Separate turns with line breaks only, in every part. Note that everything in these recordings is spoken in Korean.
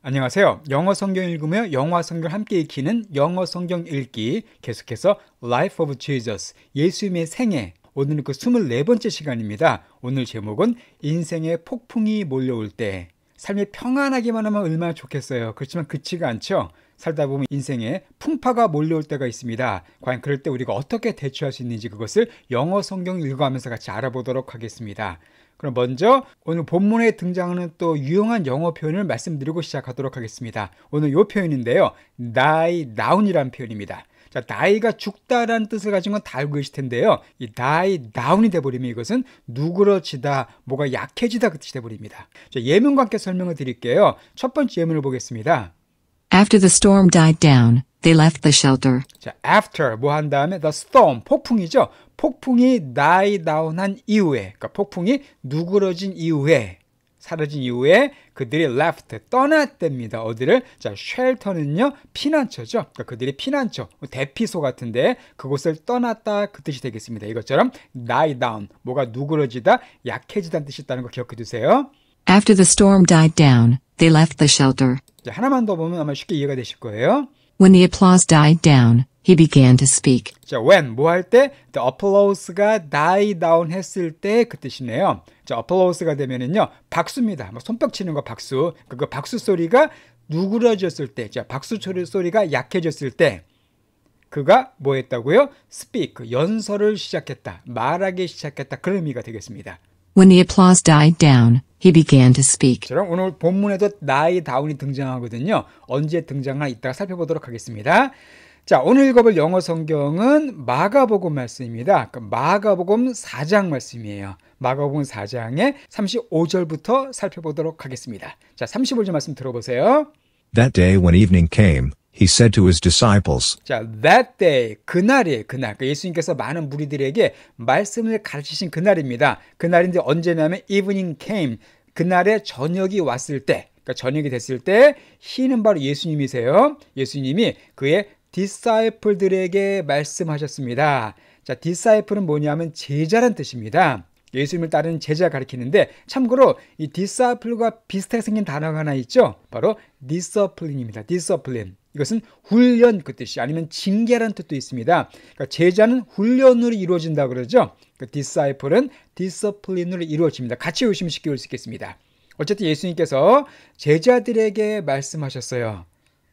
안녕하세요. 영어 성경 읽으며 영화 성경 함께 익히는 영어 성경 읽기 계속해서 Life of Jesus, 예수님의 생애. 오늘은 그 24번째 시간입니다. 오늘 제목은 인생의 폭풍이 몰려올 때. 삶이 평안하기만 하면 얼마나 좋겠어요. 그렇지만 그치가 않죠. 살다 보면 인생에 풍파가 몰려올 때가 있습니다. 과연 그럴 때 우리가 어떻게 대처할 수 있는지 그것을 영어 성경 읽어가면서 같이 알아보도록 하겠습니다. 그럼 먼저 오늘 본문에 등장하는 또 유용한 영어 표현을 말씀드리고 시작하도록 하겠습니다. 오늘 이 표현인데요. die down이라는 표현입니다. 자, die가 죽다라는 뜻을 가진 건 다 알고 계실 텐데요. 이 die down이 돼버리면 이것은 누그러지다, 뭐가 약해지다 그 뜻이 돼버립니다. 자, 예문과 함께 설명을 드릴게요. 첫 번째 예문을 보겠습니다.
After the storm died down, they left the shelter.
자, after 뭐 한 다음에 the storm, 폭풍이죠. 폭풍이 die down 한 이후에, 그러니까 폭풍이 누그러진 이후에, 사라진 이후에 그들이 left, 떠났답니다. 어디를? 자, shelter는요, 피난처죠. 그러니까 그들이 피난처, 대피소 같은데 그곳을 떠났다 그 뜻이 되겠습니다. 이것처럼 die down, 뭐가 누그러지다, 약해지다는 뜻이 있다는 거 기억해 두세요.
After the storm died down, they left the shelter.
자, 하나만 더 보면 아마 쉽게 이해가 되실 거예요.
When the applause died down, he began to speak.
자, when 뭐 할 때? The applause가 die down 했을 때 그 뜻이네요. 자, applause가 되면은요, 박수입니다. 뭐 손뼉 치는 거 박수. 그 박수 소리가 누그러졌을 때, 자, 박수 소리가 약해졌을 때, 그가 뭐 했다고요? speak, 연설을 시작했다, 말하기 시작했다, 그런 의미가 되겠습니다.
When the applause died down, he began to speak.
저랑 오늘 본문에도 die down이 등장하거든요. 언제 등장하나 이따가 살펴보도록 하겠습니다. 자, 오늘 읽어볼 영어 성경은 마가복음 말씀입니다. 마가복음 4장 말씀이에요. 마가복음 4장의 35절부터 살펴보도록 하겠습니다. 자, 35절 말씀 들어보세요.
That day when evening came, he said to his disciples,
자, that day, 그날이에요, 그날. 그러니까 예수님께서 많은 무리들에게 말씀을 가르치신 그날입니다. 그날인데 언제냐면 evening came, 그날의 저녁이 왔을 때, 그러니까 저녁이 됐을 때, he는 바로 예수님이세요. 예수님이 그의 disciple들에게 말씀하셨습니다. 자, disciple은 뭐냐면 제자란 뜻입니다. 예수님을 따르는 제자 가리키는데, 참고로 이 disciple과 비슷하게 생긴 단어가 하나 있죠. 바로 discipline입니다. discipline. 이것은 훈련 그 뜻이, 아니면 징계라는 뜻도 있습니다. 그러니까 제자는 훈련으로 이루어진다 그러죠. 그러니까 disciple은 discipline으로 이루어집니다. 같이 외우시면 쉽게 외울 수 있겠습니다. 어쨌든 예수님께서 제자들에게 말씀하셨어요.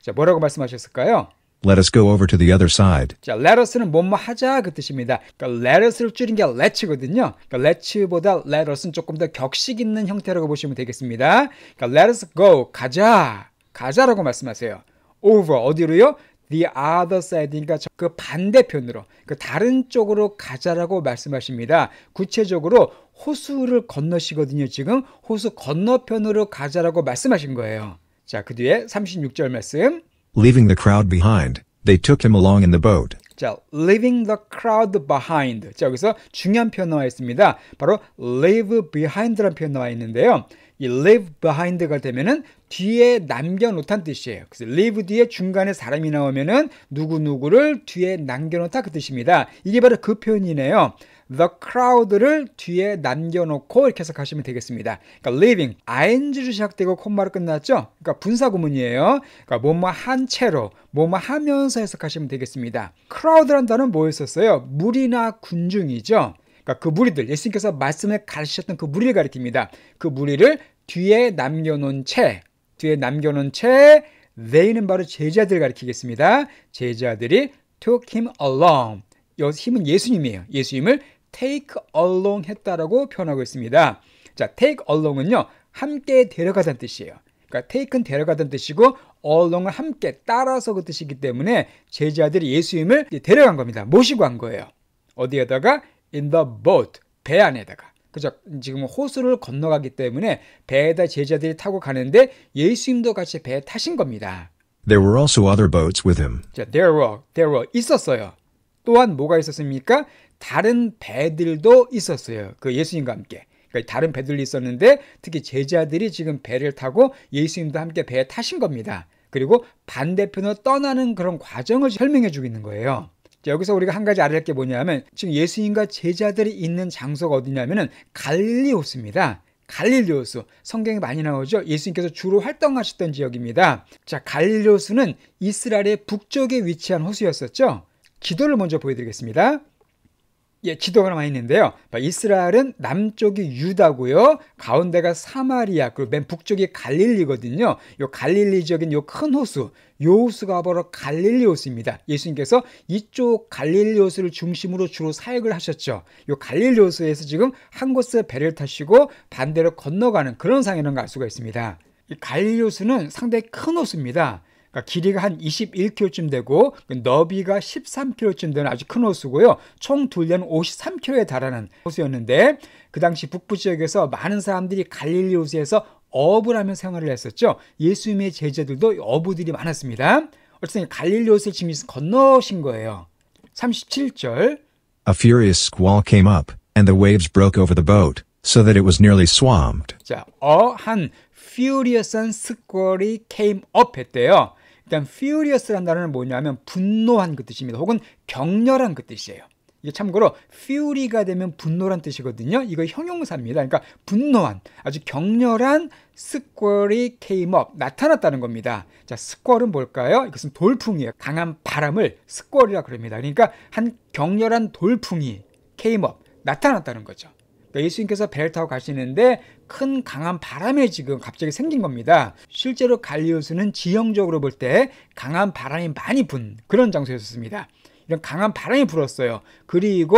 자, 뭐라고 말씀하셨을까요?
Let us go over to the other side.
자, let us는 뭐뭐 하자 그 뜻입니다. 그러니까 let us를 줄인 게 let's거든요. 그러니까 let's보다 let us는 조금 더 격식 있는 형태라고 보시면 되겠습니다. 그러니까 let us go, 가자라고 말씀하세요. over, 어디로요? the other side, 그러니까 그 반대편으로, 그 다른 쪽으로 가자라고 말씀하십니다. 구체적으로 호수를 건너시거든요. 지금 호수 건너편으로 가자라고 말씀하신 거예요. 자, 그 뒤에 36절 말씀.
Leaving the crowd behind, they took him along in the boat.
자, leaving the crowd behind. 자, 여기서 중요한 표현 나와 있습니다. 바로 leave behind라는 표현 나와 있는데요. 이 leave behind가 되면은 뒤에 남겨놓다는 뜻이에요. 그래서 leave 뒤에 중간에 사람이 나오면은 누구누구를 뒤에 남겨놓다 그 뜻입니다. 이게 바로 그 표현이네요. The crowd를 뒤에 남겨놓고 이렇게 해석하시면 되겠습니다. 그러니까 leaving, ing로 시작되고 콤마로 끝났죠? 그러니까 분사구문이에요. 그러니까 뭐뭐 한 채로, 뭐뭐 하면서 해석하시면 되겠습니다. crowd라는 단어는 뭐였었어요? 무리나 군중이죠. 그러니까 그 무리들, 예수님께서 말씀을 가르치셨던 그 무리를 가리킵니다. 그 무리를 뒤에 남겨놓은 채, they는 바로 제자들을 가리키겠습니다. 제자들이 took him along. 여기서 힘은 예수님이에요. 예수님을 take along 했다라고 표현하고 있습니다. 자, take along은요, 함께 데려가다는 뜻이에요. 그러니까 take는 데려가다는 뜻이고 along은 함께 따라서 그 뜻이기 때문에 제자들이 예수님을 데려간 겁니다. 모시고 간 거예요. 어디에다가? in the boat, 배 안에다가. 그죠? 지금 호수를 건너가기 때문에 배에다 제자들이 타고 가는데 예수님도 같이 배에 타신 겁니다.
There were also other boats with him.
자, there were 있었어요. 또한 뭐가 있었습니까? 다른 배들도 있었어요. 그 예수님과 함께. 그러니까 다른 배들이 있었는데 특히 제자들이 지금 배를 타고 예수님도 함께 배에 타신 겁니다. 그리고 반대편으로 떠나는 그런 과정을 설명해 주고 있는 거예요. 자, 여기서 우리가 한 가지 알아야 할 게 뭐냐면 지금 예수님과 제자들이 있는 장소가 어디냐면은 갈릴리 호수입니다. 갈릴리호수, 성경에 많이 나오죠. 예수님께서 주로 활동하셨던 지역입니다. 자, 갈릴리호수는 이스라엘의 북쪽에 위치한 호수였었죠. 지도를 먼저 보여드리겠습니다. 예, 지도가 남아 있는데요. 이스라엘은 남쪽이 유다고요. 가운데가 사마리아, 그리고 맨 북쪽이 갈릴리거든요. 요 갈릴리 지역인 요 큰 호수, 요 호수가 바로 갈릴리 호수입니다. 예수님께서 이쪽 갈릴리 호수를 중심으로 주로 사역을 하셨죠. 요 갈릴리 호수에서 지금 한 곳에 배를 타시고 반대로 건너가는 그런 상황이라는 걸 알 수가 있습니다. 이 갈릴리 호수는 상당히 큰 호수입니다. 그러니까 길이가 한 21km쯤 되고 너비가 13km쯤 되는 아주 큰 호수고요. 총 둘레는 53km에 달하는 호수였는데 그 당시 북부 지역에서 많은 사람들이 갈릴리 호수에서 어업을 하며 생활을 했었죠. 예수님의 제자들도 어부들이 많았습니다. 어쨌든 갈릴리 호수를 지금 건너신 거예요. 37절
A furious squall came up, and the waves broke over the boat, so that it was nearly swamped.
자, 한 furious한 squall이 came up 했대요. 일단 furious라는 단어는 뭐냐면 분노한 그 뜻입니다. 혹은 격렬한 그 뜻이에요. 이게 참고로 fury가 되면 분노란 뜻이거든요. 이거 형용사입니다. 그러니까 분노한, 아주 격렬한 squall이 came up, 나타났다는 겁니다. 자, squall은 뭘까요? 이것은 돌풍이에요. 강한 바람을 squall이라고 그럽니다. 그러니까 한 격렬한 돌풍이 came up, 나타났다는 거죠. 그러니까 예수님께서 배를 타고 가시는데 큰 강한 바람이 지금 갑자기 생긴 겁니다. 실제로 갈릴리호수는 지형적으로 볼 때 강한 바람이 많이 분 그런 장소였습니다. 이런 강한 바람이 불었어요. 그리고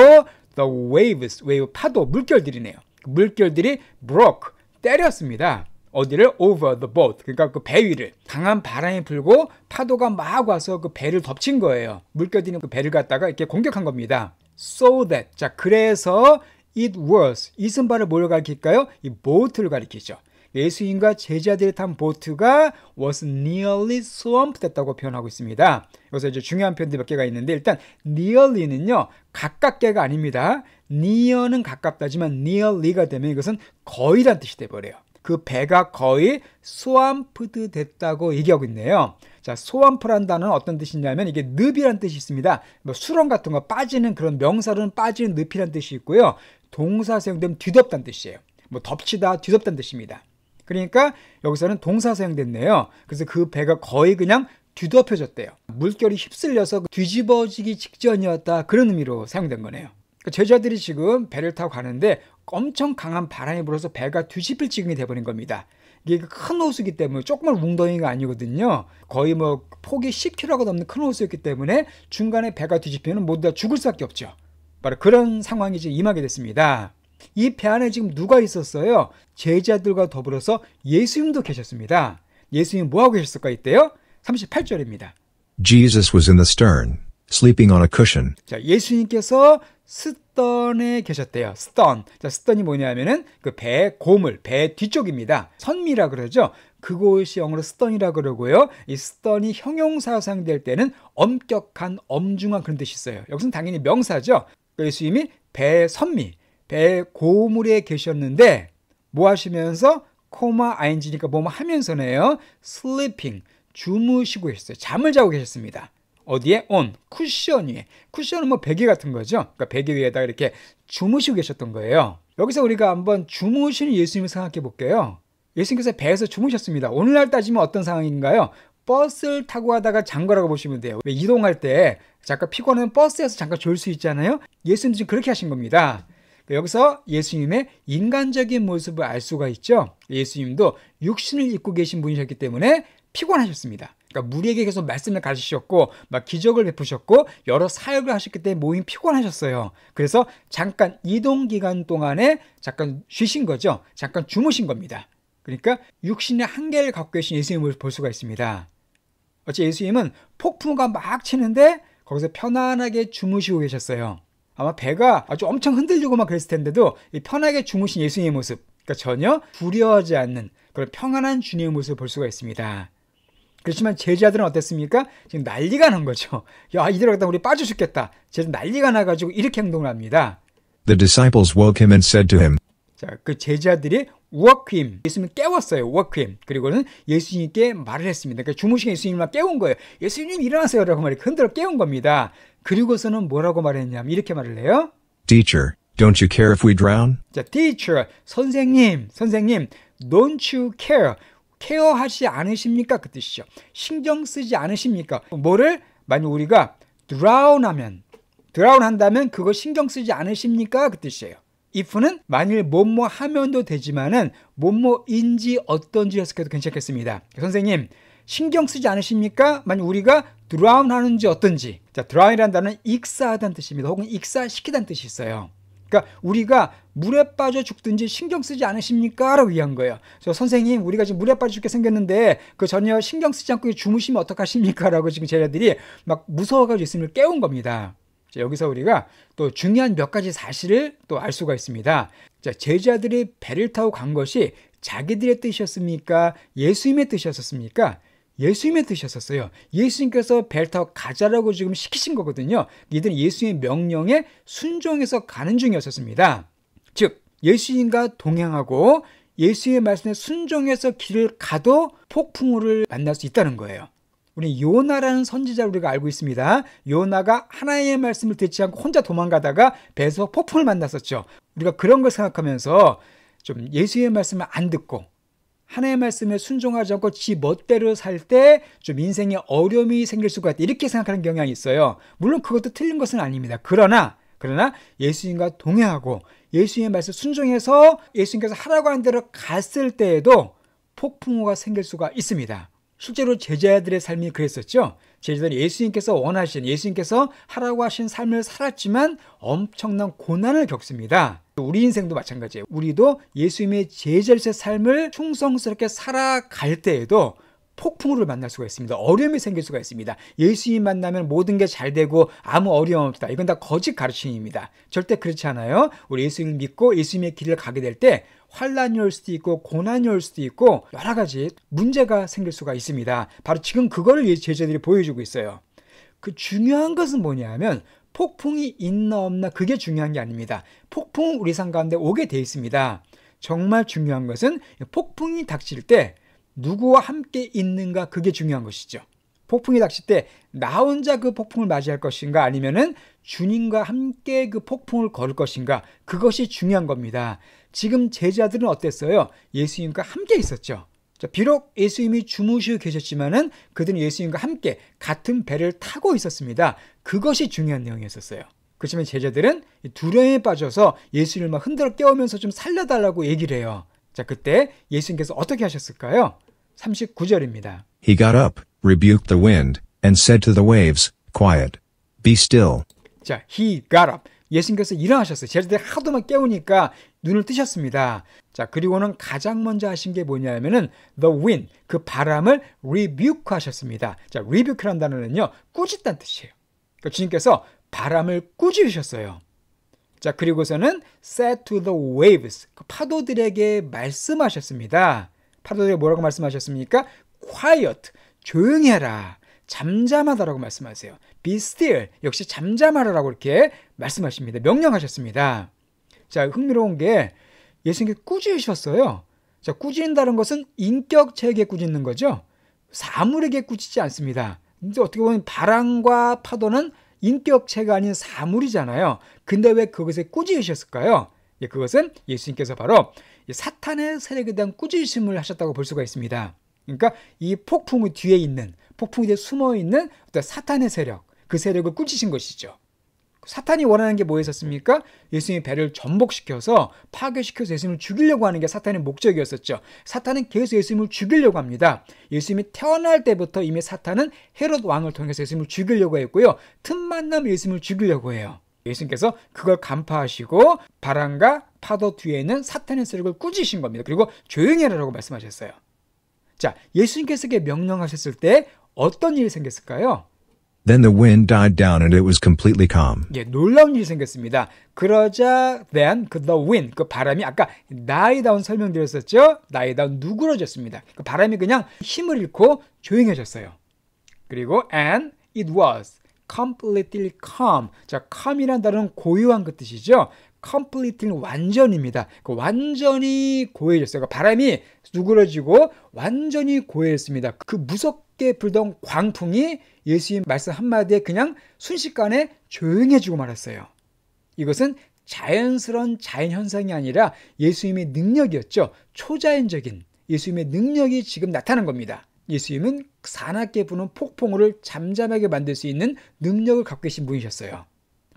the waves, 웨이브 파도, 물결들이네요. 물결들이 broke, 때렸습니다. 어디를? over the boat, 그러니까 그 배 위를. 강한 바람이 불고 파도가 막 와서 그 배를 덮친 거예요. 물결들이 그 배를 갖다가 이렇게 공격한 겁니다. So that, 자, 그래서 it was, 이 쓴발을 뭘 가리킬까요? 이 보트를 가리키죠. 예수님과 제자들이 탄 보트가 was nearly swamped 됐다고 표현하고 있습니다. 여기서 이제 중요한 표현들이 몇 개가 있는데 일단 nearly는요 가깝게가 아닙니다. near는 가깝다지만 nearly가 되면 이것은 거의란 뜻이 돼버려요. 그 배가 거의 swamped 됐다고 얘기하고 있네요. 자, swamp라는 단어는 어떤 뜻이냐면 이게 늪이란 뜻이 있습니다. 뭐 수렁 같은 거 빠지는 그런 명사로는 빠지는 늪이란 뜻이 있고요. 동사 사용되면 뒤덮다는 뜻이에요. 뭐 덮치다, 뒤덮다는 뜻입니다. 그러니까 여기서는 동사 사용됐네요. 그래서 그 배가 거의 그냥 뒤덮여졌대요. 물결이 휩쓸려서 뒤집어지기 직전이었다, 그런 의미로 사용된 거네요. 제자들이 지금 배를 타고 가는데 엄청 강한 바람이 불어서 배가 뒤집힐 지경이 돼버린 겁니다. 이게 큰 호수이기 때문에 조그만 웅덩이가 아니거든요. 거의 뭐 폭이 10km가 넘는 큰 호수였기 때문에 중간에 배가 뒤집히면 모두 다 죽을 수밖에 없죠. 바로 그런 상황이 지금 임하게 됐습니다. 이 배 안에 지금 누가 있었어요? 제자들과 더불어서 예수님도 계셨습니다. 예수님 뭐하고 계셨을까 이때요? 38절입니다.
Jesus was in the stern, sleeping on a cushion.
자, 예수님께서 스턴에 계셨대요. 스턴. 자, 스턴이 뭐냐면은 그 배 고물, 배 뒤쪽입니다. 선미라 그러죠. 그곳이 영어로 스턴이라 그러고요. 이 스턴이 형용사 사용될 때는 엄격한, 엄중한 그런 뜻이 있어요. 여기서는 당연히 명사죠. 예수님이 배 선미, 배 고물에 계셨는데 뭐 하시면서 코마 ing니까 뭐뭐 하면서네요. sleeping, 주무시고 계셨어요. 잠을 자고 계셨습니다. 어디에? on, 쿠션 위에. 쿠션은 뭐 베개 같은 거죠. 그러니까 베개 위에다 이렇게 주무시고 계셨던 거예요. 여기서 우리가 한번 주무시는 예수님을 생각해 볼게요. 예수님께서 배에서 주무셨습니다. 오늘날 따지면 어떤 상황인가요? 버스를 타고 가다가 잔 거라고 보시면 돼요. 왜 이동할 때 잠깐 피곤하면 버스에서 잠깐 졸 수 있잖아요. 예수님 지금 그렇게 하신 겁니다. 여기서 예수님의 인간적인 모습을 알 수가 있죠. 예수님도 육신을 입고 계신 분이셨기 때문에 피곤하셨습니다. 그러니까 무리에게 계속 말씀을 가르치셨고 막 기적을 베푸셨고 여러 사역을 하셨기 때문에 몸이 피곤하셨어요. 그래서 잠깐 이동 기간 동안에 잠깐 쉬신 거죠. 잠깐 주무신 겁니다. 그러니까 육신의 한계를 갖고 계신 예수님을 볼 수가 있습니다. 어째 예수님은 폭풍우가 막 치는데 거기서 편안하게 주무시고 계셨어요. 아마 배가 아주 엄청 흔들리고 막 그랬을 텐데도 이 편하게 주무신 예수님의 모습, 그러니까 전혀 두려워하지 않는 그런 평안한 주님의 모습을 볼 수가 있습니다. 그렇지만 제자들은 어땠습니까? 지금 난리가 난 거죠. 야, 이대로 가다 우리 빠져 죽겠다. 제자들 난리가 나가지고 이렇게 행동을 합니다.
The disciples woke him and said to him,
자, 그 제자들이 woke him, 예수님을 깨웠어요. woke him. 그리고는 예수님께 말을 했습니다. 그러니까 주무신 예수님을 깨운 거예요. 예수님 일어나세요 라고 흔들어 깨운 겁니다. 그리고서는 뭐라고 말했냐면 이렇게 말을 해요.
Teacher, Don't you care if we drown?
자, teacher, 선생님, don't you care? 케어하지 않으십니까? 그 뜻이죠. 신경 쓰지 않으십니까? 뭐를 만약 우리가 drown 한다면 그거 신경 쓰지 않으십니까? 그 뜻이에요. if는 만일 뭐뭐 하면도 되지만은 뭐뭐인지 어떤지 해석해도 괜찮겠습니다. 선생님, 신경 쓰지 않으십니까? 만약 우리가 drown 하는지 어떤지. 자, drown이라는 단어는 익사하다는 뜻입니다. 혹은 익사시키다는 뜻이 있어요. 그러니까 우리가 물에 빠져 죽든지 신경 쓰지 않으십니까? 라고 얘기한 거예요. 선생님, 우리가 지금 물에 빠져 죽게 생겼는데 그 전혀 신경 쓰지 않고 주무시면 어떡하십니까? 라고 지금 제자들이 막 무서워가지고 예수님을 깨운 겁니다. 자, 여기서 우리가 또 중요한 몇 가지 사실을 또 알 수가 있습니다. 자, 제자들이 배를 타고 간 것이 자기들의 뜻이었습니까? 예수님의 뜻이었습니까? 예수님의 뜻이었어요. 예수님께서 배를 타고 가자라고 지금 시키신 거거든요. 이들은 예수님의 명령에 순종해서 가는 중이었습니다. 즉, 예수님과 동행하고 예수님의 말씀에 순종해서 길을 가도 폭풍우를 만날 수 있다는 거예요. 우리 요나라는 선지자를 우리가 알고 있습니다. 요나가 하나님의 말씀을 듣지 않고 혼자 도망가다가 배에서 폭풍을 만났었죠. 우리가 그런 걸 생각하면서 좀 예수님의 말씀을 안 듣고 하나님의 말씀에 순종하지 않고 지 멋대로 살 때 좀 인생에 어려움이 생길 수가 있다. 이렇게 생각하는 경향이 있어요. 물론 그것도 틀린 것은 아닙니다. 그러나 예수님과 동행하고 예수님의 말씀 순종해서 예수님께서 하라고 한 대로 갔을 때에도 폭풍우가 생길 수가 있습니다. 실제로 제자들의 삶이 그랬었죠. 제자들이 예수님께서 원하신, 예수님께서 하라고 하신 삶을 살았지만 엄청난 고난을 겪습니다. 우리 인생도 마찬가지예요. 우리도 예수님의 제자로서의 삶을 충성스럽게 살아갈 때에도 폭풍우를 만날 수가 있습니다. 어려움이 생길 수가 있습니다. 예수님 만나면 모든 게 잘 되고 아무 어려움 없다. 이건 다 거짓 가르침입니다. 절대 그렇지 않아요. 우리 예수님을 믿고 예수님의 길을 가게 될 때 환난이 올 수도 있고 고난이 올 수도 있고 여러 가지 문제가 생길 수가 있습니다. 바로 지금 그거를 제자들이 보여주고 있어요. 그 중요한 것은 뭐냐면 폭풍이 있나 없나 그게 중요한 게 아닙니다. 폭풍은 우리 삶 가운데 오게 돼 있습니다. 정말 중요한 것은 폭풍이 닥칠 때 누구와 함께 있는가 그게 중요한 것이죠. 폭풍이 닥칠 때 나 혼자 그 폭풍을 맞이할 것인가 아니면은 주님과 함께 그 폭풍을 걸을 것인가 그것이 중요한 겁니다. 지금 제자들은 어땠어요? 예수님과 함께 있었죠. 자, 비록 예수님이 주무시고 계셨지만은 그들은 예수님과 함께 같은 배를 타고 있었습니다. 그것이 중요한 내용이었어요. 그렇지만 제자들은 두려움에 빠져서 예수님을 막 흔들어 깨우면서 좀 살려달라고 얘기를 해요. 자, 그때 예수님께서 어떻게 하셨을까요? 39절입니다.
He got up, rebuked the wind, and said to the waves, Quiet, be still.
자, he got up. 예수님께서 일어나셨어요. 제자들이 하도 막 깨우니까 눈을 뜨셨습니다. 자, 그리고는 가장 먼저 하신 게 뭐냐면은 the wind, 그 바람을 rebuke 하셨습니다. 자, rebuke라는 단어는요, 꾸짖다는 뜻이에요. 그러니까 주님께서 바람을 꾸짖으셨어요. 자, 그리고서는 said to the waves, 그 파도들에게 말씀하셨습니다. 파도들에게 뭐라고 말씀하셨습니까? quiet, 조용히 해라. 잠잠하다라고 말씀하세요. be still, 역시 잠잠하라라고 이렇게 말씀하십니다. 명령하셨습니다. 자, 흥미로운 게 예수님께 꾸짖으셨어요. 자, 꾸짖는다는 것은 인격체에게 꾸짖는 거죠. 사물에게 꾸짖지 않습니다. 근데 어떻게 보면 바람과 파도는 인격체가 아닌 사물이잖아요. 근데 왜 그것에 꾸짖으셨을까요? 그것은 예수님께서 바로 사탄의 세력에 대한 꾸짖음을 하셨다고 볼 수가 있습니다. 그러니까 이 폭풍 뒤에 있는, 폭풍 뒤에 숨어있는 어떤 사탄의 세력, 그 세력을 꾸짖으신 것이죠. 사탄이 원하는 게 뭐였었습니까? 예수님의 배를 전복시켜서 파괴시켜서 예수님을 죽이려고 하는 게 사탄의 목적이었었죠. 사탄은 계속 예수님을 죽이려고 합니다. 예수님이 태어날 때부터 이미 사탄은 헤롯 왕을 통해서 예수님을 죽이려고 했고요. 틈만 나면 예수님을 죽이려고 해요. 예수님께서 그걸 간파하시고 바람과 파도 뒤에 있는 사탄의 세력을 꾸짖으신 겁니다. 그리고 조용히 하라고 말씀하셨어요. 자, 예수님께서 명령하셨을 때 어떤 일이 생겼을까요?
Then the wind died down and it was completely calm.
예, 놀라운 일이 생겼습니다. 그러자 then the wind, 그 바람이 아까 die down 설명드렸었죠? die down 누그러졌습니다. 그 바람이 그냥 힘을 잃고 조용해졌어요. 그리고 and it was completely calm. 자, calm이란 단어는 고요한 그 뜻이죠. completely 완전입니다. 그 완전히 고요해졌어요. 그 바람이 누그러지고 완전히 고요했습니다. 그 무섭게 불던 광풍이 예수님 말씀 한마디에 그냥 순식간에 조용해지고 말았어요. 이것은 자연스러운 자연현상이 아니라 예수님의 능력이었죠. 초자연적인 예수님의 능력이 지금 나타난 겁니다. 예수님은 사납게 부는 폭풍우를 잠잠하게 만들 수 있는 능력을 갖고 계신 분이셨어요.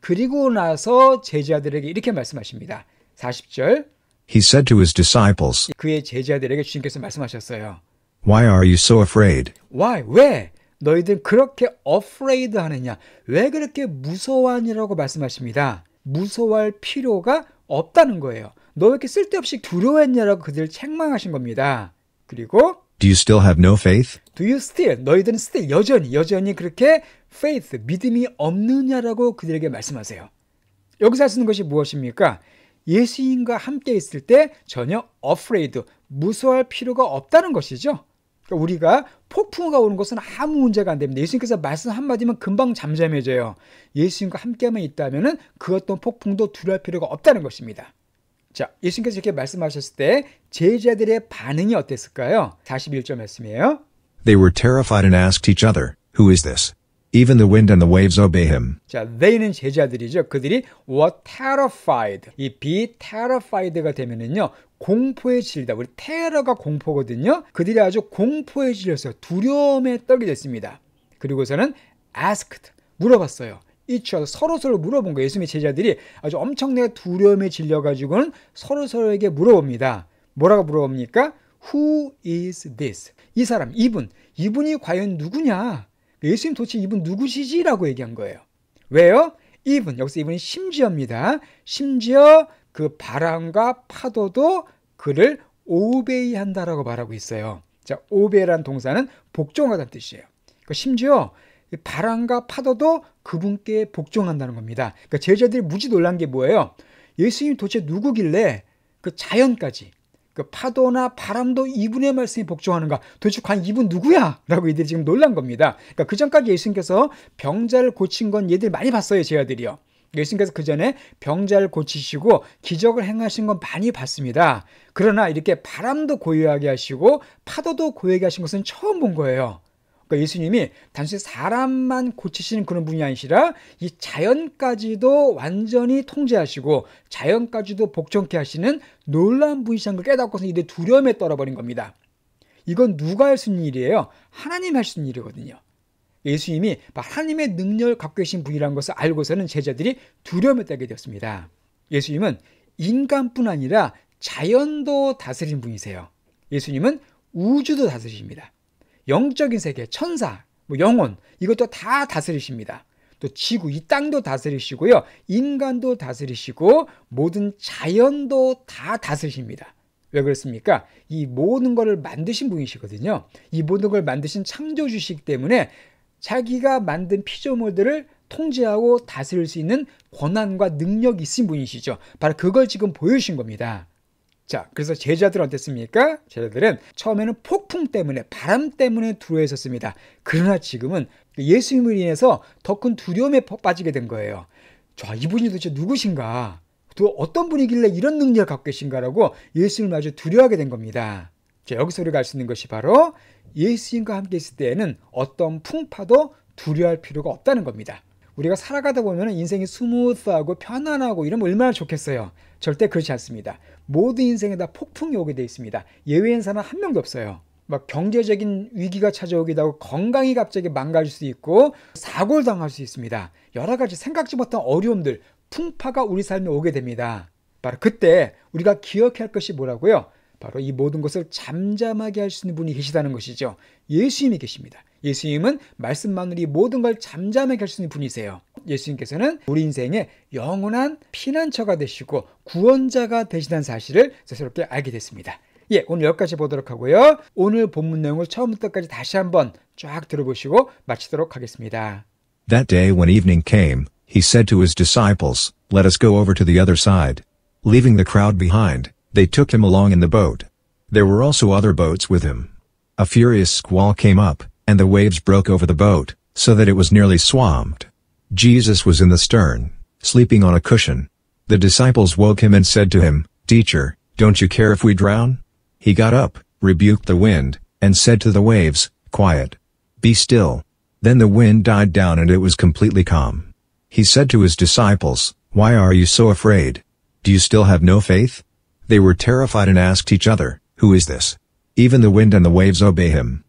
그리고 나서 제자들에게 이렇게 말씀하십니다. 40절
He said to his disciples,
그의 제자들에게 주님께서 말씀하셨어요.
Why are you so afraid?
Why? 왜? 너희들 그렇게 afraid 하느냐? 왜 그렇게 무서워하느냐고 말씀하십니다. 무서워할 필요가 없다는 거예요. 너 왜 이렇게 쓸데없이 두려워했냐라고 그들을 책망하신 겁니다. 그리고
Do you still have no faith?
Do you still? 너희들은 still 여전히 그렇게 faith, 믿음이 없느냐라고 그들에게 말씀하세요. 여기서 할 수 있는 것이 무엇입니까? 예수님과 함께 있을 때 전혀 afraid, 무서워할 필요가 없다는 것이죠. 그러니까 우리가 폭풍우가 오는 것은 아무 문제가 안 됩니다. 예수님께서 말씀 한마디면 금방 잠잠해져요. 예수님과 함께만 있다면 그 어떤 폭풍도 두려워할 필요가 없다는 것입니다. 자, 예수님께서 이렇게 말씀하셨을 때 제자들의 반응이 어땠을까요? 41절 말씀이에요.
They were terrified and asked each other, Who is this? Even the wind and the waves obey him.
자, they는 제자들이죠. 그들이 were terrified. 이 be terrified가 되면은요, 공포에 질리다. 우리 테러가 공포거든요. 그들이 아주 공포에 질려서 두려움에 떨게 됐습니다. 그리고서는 asked, 물어봤어요. each other, 서로 물어본 거예요. 예수님의 제자들이 아주 엄청나게 두려움에 질려가지고는 서로에게 물어봅니다. 뭐라고 물어봅니까? Who is this? 이 사람, 이분이 과연 누구냐? 예수님 도대체 이분 누구시지? 라고 얘기한 거예요. 왜요? 여기서 이분이 심지어입니다. 심지어 그 바람과 파도도 그를 오베이한다라고 말하고 있어요. 자, 오베이라는 동사는 복종하다는 뜻이에요. 그러니까 심지어 바람과 파도도 그분께 복종한다는 겁니다. 그러니까 제자들이 무지 놀란 게 뭐예요? 예수님이 도대체 누구길래 그 자연까지 그 파도나 바람도 이분의 말씀에 복종하는가? 도대체 과연 이분 누구야? 라고 이들이 지금 놀란 겁니다. 그러니까 그 전까지 예수님께서 병자를 고친 건 얘들 많이 봤어요, 제자들이요. 예수님께서 그 전에 병자를 고치시고 기적을 행하신 건 많이 봤습니다. 그러나 이렇게 바람도 고요하게 하시고 파도도 고요하게 하신 것은 처음 본 거예요. 그러니까 예수님이 단순히 사람만 고치시는 그런 분이 아니시라 이 자연까지도 완전히 통제하시고 자연까지도 복종케 하시는 놀라운 분이신 걸 깨닫고서 이들 두려움에 떨어버린 겁니다. 이건 누가 할 수 있는 일이에요? 하나님 할 수 있는 일이거든요. 예수님이 하나님의 능력을 갖고 계신 분이라는 것을 알고서는 제자들이 두려움에 떨게 되었습니다. 예수님은 인간뿐 아니라 자연도 다스리는 분이세요. 예수님은 우주도 다스리십니다. 영적인 세계, 천사, 영혼, 이것도 다 다스리십니다. 또 지구, 이 땅도 다스리시고요. 인간도 다스리시고 모든 자연도 다 다스리십니다. 왜 그렇습니까? 이 모든 것을 만드신 분이시거든요. 이 모든 걸 만드신 창조주시기 때문에 자기가 만든 피조물들을 통제하고 다스릴 수 있는 권한과 능력이 있으신 분이시죠. 바로 그걸 지금 보여주신 겁니다. 자, 그래서 제자들은 어땠습니까? 제자들은 처음에는 폭풍 때문에, 바람 때문에 두려워했었습니다. 그러나 지금은 예수님을 인해서 더 큰 두려움에 빠지게 된 거예요. 자, 이분이 도대체 누구신가? 또 어떤 분이길래 이런 능력을 갖고 계신가라고 예수님을 아주 두려워하게 된 겁니다. 자, 여기서 우리가 알 수 있는 것이 바로 예수님과 함께 있을 때에는 어떤 풍파도 두려워할 필요가 없다는 겁니다. 우리가 살아가다 보면 인생이 스무스하고 편안하고 이러면 얼마나 좋겠어요. 절대 그렇지 않습니다. 모든 인생에 다 폭풍이 오게 돼 있습니다. 예외인 사람 한 명도 없어요. 막 경제적인 위기가 찾아오기도 하고 건강이 갑자기 망가질 수 있고 사고를 당할 수 있습니다. 여러 가지 생각지 못한 어려움들, 풍파가 우리 삶에 오게 됩니다. 바로 그때 우리가 기억해야 할 것이 뭐라고요? 바로 이 모든 것을 잠잠하게 할 수 있는 분이 계시다는 것이죠. 예수님이 계십니다. 예수님은 말씀만으로 이 모든 걸 잠잠하게 할 수 있는 분이세요. 예수님께서는 우리 인생의 영원한 피난처가 되시고 구원자가 되시다는 사실을 새롭게 알게 됐습니다. 예, 오늘 여기까지 보도록 하고요. 오늘 본문 내용을 처음부터 끝까지 다시 한번 쫙 들어보시고 마치도록 하겠습니다.
That day when evening came, he said to his disciples, Let us go over to the other side. Leaving the crowd behind, they took him along in the boat. There were also other boats with him. A furious squall came up, and the waves broke over the boat, so that it was nearly swamped. Jesus was in the stern, sleeping on a cushion. The disciples woke him and said to him, Teacher, don't you care if we drown? He got up, rebuked the wind, and said to the waves, Quiet. Be still. Then the wind died down and it was completely calm. He said to his disciples, Why are you so afraid? Do you still have no faith? They were terrified and asked each other, Who is this? Even the wind and the waves obey him.